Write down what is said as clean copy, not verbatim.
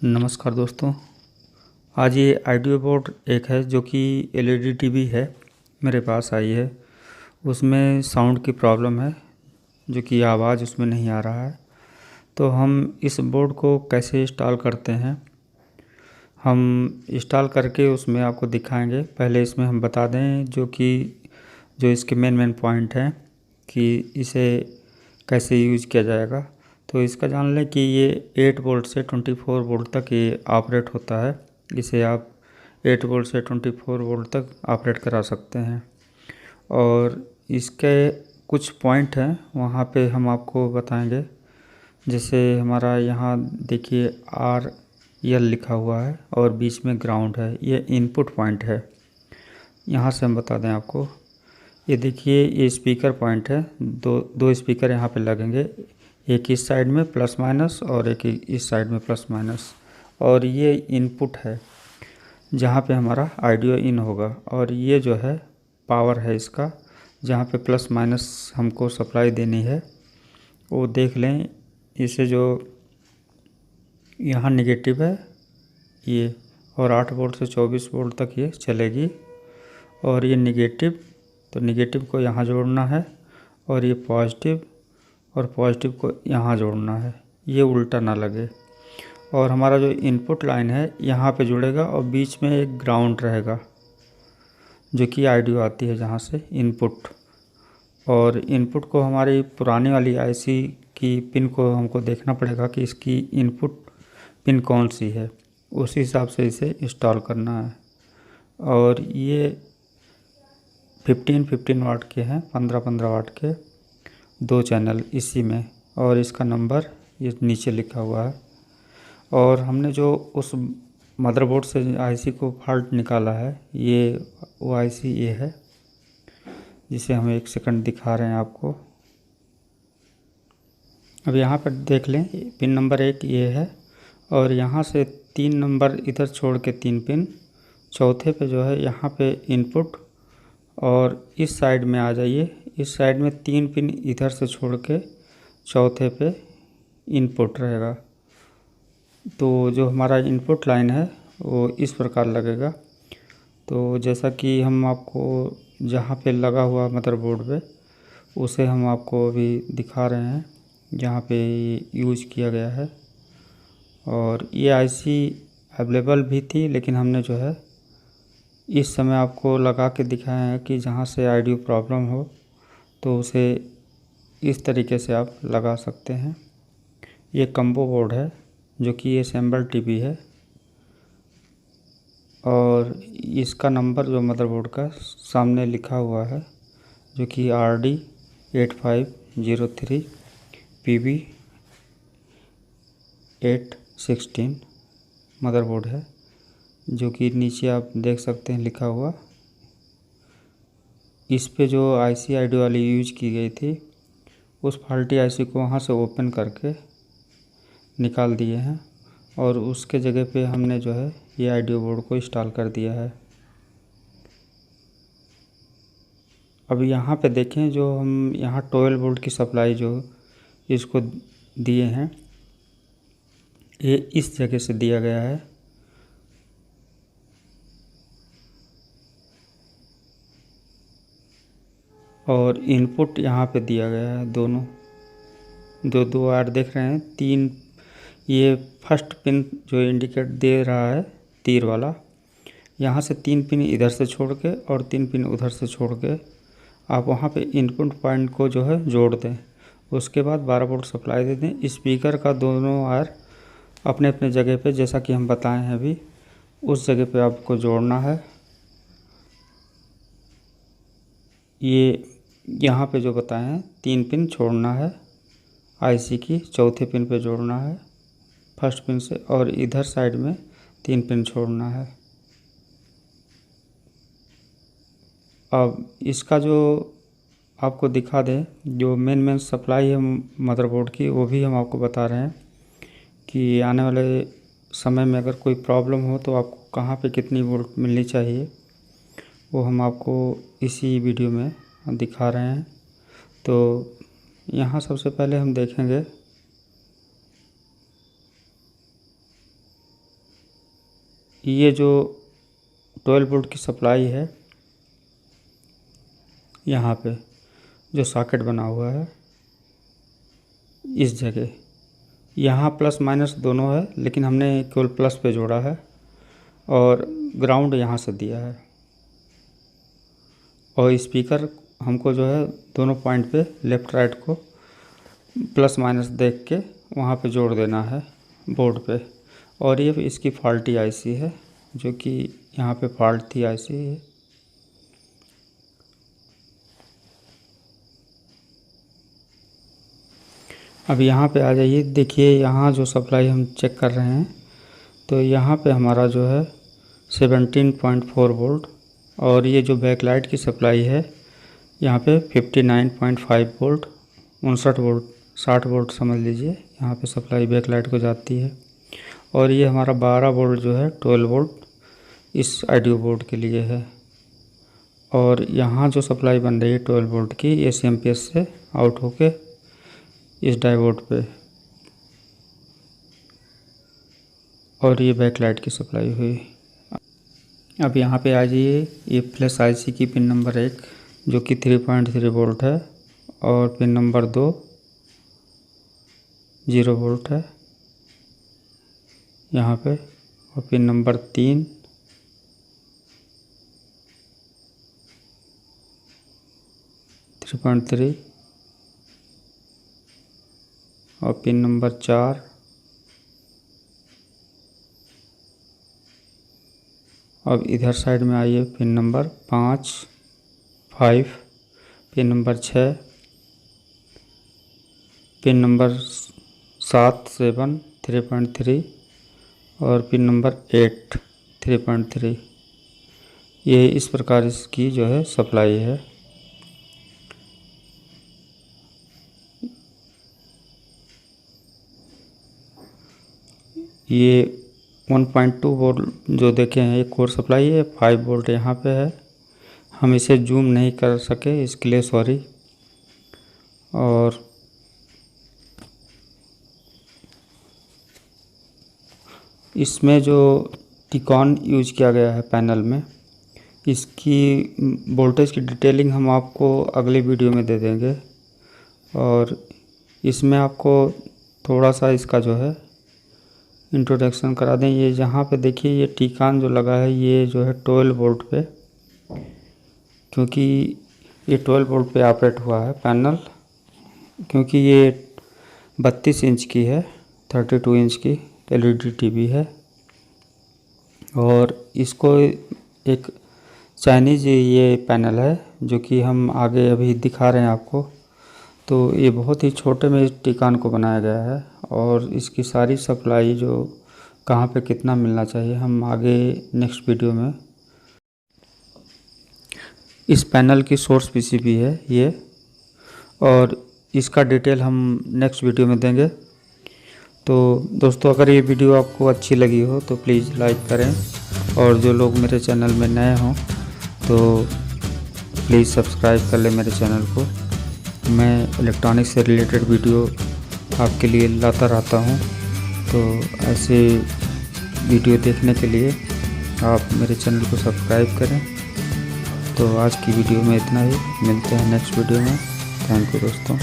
नमस्कार दोस्तों। आज ये आइडियो बोर्ड एक है जो कि एलईडी टीवी है, मेरे पास आई है। उसमें साउंड की प्रॉब्लम है, जो कि आवाज़ उसमें नहीं आ रहा है। तो हम इस बोर्ड को कैसे इंस्टॉल करते हैं, हम इंस्टॉल करके उसमें आपको दिखाएंगे। पहले इसमें हम बता दें जो इसके मेन पॉइंट हैं कि इसे कैसे यूज़ किया जाएगा। तो इसका जान लें कि ये 8 वोल्ट से 24 वोल्ट तक ये ऑपरेट होता है। इसे आप 8 वोल्ट से 24 वोल्ट तक ऑपरेट करा सकते हैं। और इसके कुछ पॉइंट हैं, वहाँ पे हम आपको बताएंगे। जैसे हमारा यहाँ देखिए RL लिखा हुआ है और बीच में ग्राउंड है, ये इनपुट पॉइंट है। यहाँ से हम बता दें आपको, ये देखिए ये स्पीकर पॉइंट है। दो स्पीकर यहाँ पे लगेंगे, एक इस साइड में प्लस माइनस और एक इस साइड में प्लस माइनस। और ये इनपुट है जहाँ पे हमारा ऑडियो इन होगा, और ये जो है पावर है इसका, जहाँ पे प्लस माइनस हमको सप्लाई देनी है। वो देख लें, इसे जो यहाँ नेगेटिव है ये, और 8 वोल्ट से 24 वोल्ट तक ये चलेगी। और ये नेगेटिव, तो नेगेटिव को यहाँ जोड़ना है, और ये पॉजिटिव और पॉजिटिव को यहाँ जोड़ना है, ये उल्टा ना लगे। और हमारा जो इनपुट लाइन है यहाँ पे जुड़ेगा, और बीच में एक ग्राउंड रहेगा जो कि ऑडियो आती है जहाँ से इनपुट। और इनपुट को हमारी पुरानी वाली आईसी की पिन को हमको देखना पड़ेगा कि इसकी इनपुट पिन कौन सी है, उसी हिसाब से इसे इंस्टॉल करना है। और ये 15 वाट के हैं, 15 वाट के 2 चैनल इसी में, और इसका नंबर ये नीचे लिखा हुआ है। और हमने जो उस मदरबोर्ड से आईसी को फॉल्ट निकाला है, ये वो आईसी ये है, जिसे हम 1 सेकंड दिखा रहे हैं आपको। अब यहाँ पर देख लें, पिन नंबर 1 ये है, और यहाँ से 3 नंबर इधर छोड़ के 3 पिन, चौथे पे जो है यहाँ पे इनपुट, और इस साइड में आ जाइए, इस साइड में 3 पिन इधर से छोड़ के चौथे पे इनपुट रहेगा। तो जो हमारा इनपुट लाइन है वो इस प्रकार लगेगा। तो जैसा कि हम आपको जहाँ पे लगा हुआ मदरबोर्ड पे, उसे हम आपको अभी दिखा रहे हैं जहाँ पे यूज़ किया गया है। और ये आईसी अवेलेबल भी थी, लेकिन हमने जो है इस समय आपको लगा के दिखाया है कि जहाँ से ऑडियो प्रॉब्लम हो तो उसे इस तरीके से आप लगा सकते हैं। ये कम्बो बोर्ड है जो कि असेंबल टीवी है, और इसका नंबर जो मदरबोर्ड का सामने लिखा हुआ है, जो कि RD8503 PB816 मदरबोर्ड है, जो कि नीचे आप देख सकते हैं लिखा हुआ। इस पे जो आईसी ऑडियो वाली यूज की गई थी, उस फॉल्टी आईसी को वहाँ से ओपन करके निकाल दिए हैं, और उसके जगह पे हमने जो है ये ऑडियो बोर्ड को इंस्टॉल कर दिया है। अब यहाँ पे देखें, जो हम यहाँ 12 वोल्ट की सप्लाई जो इसको दिए हैं, ये इस जगह से दिया गया है। और इनपुट यहाँ पे दिया गया है, दोनों दो वायर देख रहे हैं, 3। ये फर्स्ट पिन जो इंडिकेट दे रहा है तीर वाला, यहाँ से 3 पिन इधर से छोड़ के और 3 पिन उधर से छोड़ के आप वहाँ पे इनपुट पॉइंट को जो है जोड़ दें। उसके बाद 12 वोल्ट सप्लाई दे दें। स्पीकर का दोनों वायर अपने अपने जगह पे, जैसा कि हम बताए हैं अभी, उस जगह पे आपको जोड़ना है। ये यहाँ पे जो बताए हैं 3 पिन छोड़ना है, आईसी की चौथे पिन पे जोड़ना है फर्स्ट पिन से, और इधर साइड में 3 पिन छोड़ना है। अब इसका जो आपको दिखा दें, जो मेन सप्लाई है मदरबोर्ड की, वो भी हम आपको बता रहे हैं कि आने वाले समय में अगर कोई प्रॉब्लम हो तो आपको कहाँ पे कितनी वोल्ट मिलनी चाहिए, वो हम आपको इसी वीडियो में दिखा रहे हैं। तो यहाँ सबसे पहले हम देखेंगे ये जो 12 वोल्ट की सप्लाई है, यहाँ पे जो सॉकेट बना हुआ है इस जगह, यहाँ प्लस माइनस दोनों है, लेकिन हमने केवल प्लस पे जोड़ा है और ग्राउंड यहाँ से दिया है। और स्पीकर हमको जो है दोनों पॉइंट पे लेफ़्ट राइट को प्लस माइनस देख के वहाँ पे जोड़ देना है बोर्ड पे। और ये इसकी फॉल्टी आईसी है, जो कि यहाँ पे फॉल्ट थी आईसी है। अब यहाँ पे आ जाइए, देखिए यहाँ जो सप्लाई हम चेक कर रहे हैं तो यहाँ पे हमारा जो है 17.4 वोल्ट, और ये जो बैकलाइट की सप्लाई है यहाँ पे 59.5 वोल्ट, 59 वोल्ट, 60 वोल्ट समझ लीजिए, यहाँ पे सप्लाई बैकलाइट को जाती है। और ये हमारा 12 वोल्ट जो है 12 वोल्ट इस ऑडियो बोर्ड के लिए है। और यहाँ जो सप्लाई बन रही है 12 वोल्ट की, ये CMPS से आउट होके इस डायोड पे, और ये बैकलाइट की सप्लाई हुई। अब यहाँ पे आ जाइए, ये फ्लैश आईसी की पिन नंबर 1 जो कि 3.3 वोल्ट है, और पिन नंबर 2 0 वोल्ट है यहाँ पे, और पिन नंबर 3 3.3, और पिन नंबर 4 अब इधर साइड में आइए, pin number 5 pin number 6, pin number 7 3.3, और पिन नंबर 8 3.3। ये इस प्रकार इसकी जो है सप्लाई है। ये 1.2 वोल्ट जो देखे हैं, एक कोर सप्लाई है, 5 वोल्ट यहाँ पे है। हम इसे जूम नहीं कर सके, इसके लिए सॉरी। और इसमें जो टिकॉन यूज किया गया है पैनल में, इसकी वोल्टेज की डिटेलिंग हम आपको अगले वीडियो में दे देंगे। और इसमें आपको थोड़ा सा इसका जो है इंट्रोडक्शन करा दें। ये जहाँ पे देखिए, ये टिकॉन जो लगा है ये जो है 12 वोल्ट पे, क्योंकि ये 12 वोल्ट पे ऑपरेट हुआ है पैनल, क्योंकि ये 32 इंच की है, 32 इंच की LED टीवी है। और इसको एक चाइनीज़ ये पैनल है जो कि हम आगे अभी दिखा रहे हैं आपको। तो ये बहुत ही छोटे में इस टिकॉन को बनाया गया है, और इसकी सारी सप्लाई जो कहाँ पे कितना मिलना चाहिए हम आगे नेक्स्ट वीडियो में। इस पैनल की सोर्स PCB है ये, और इसका डिटेल हम नेक्स्ट वीडियो में देंगे। तो दोस्तों, अगर ये वीडियो आपको अच्छी लगी हो तो प्लीज़ लाइक करें, और जो लोग मेरे चैनल में नए हों तो प्लीज़ सब्सक्राइब कर लें मेरे चैनल को। मैं इलेक्ट्रॉनिक्स से रिलेटेड वीडियो आपके लिए लाता रहता हूँ, तो ऐसे वीडियो देखने के लिए आप मेरे चैनल को सब्सक्राइब करें। तो आज की वीडियो में इतना ही, मिलते हैं नेक्स्ट वीडियो में। थैंक यू दोस्तों।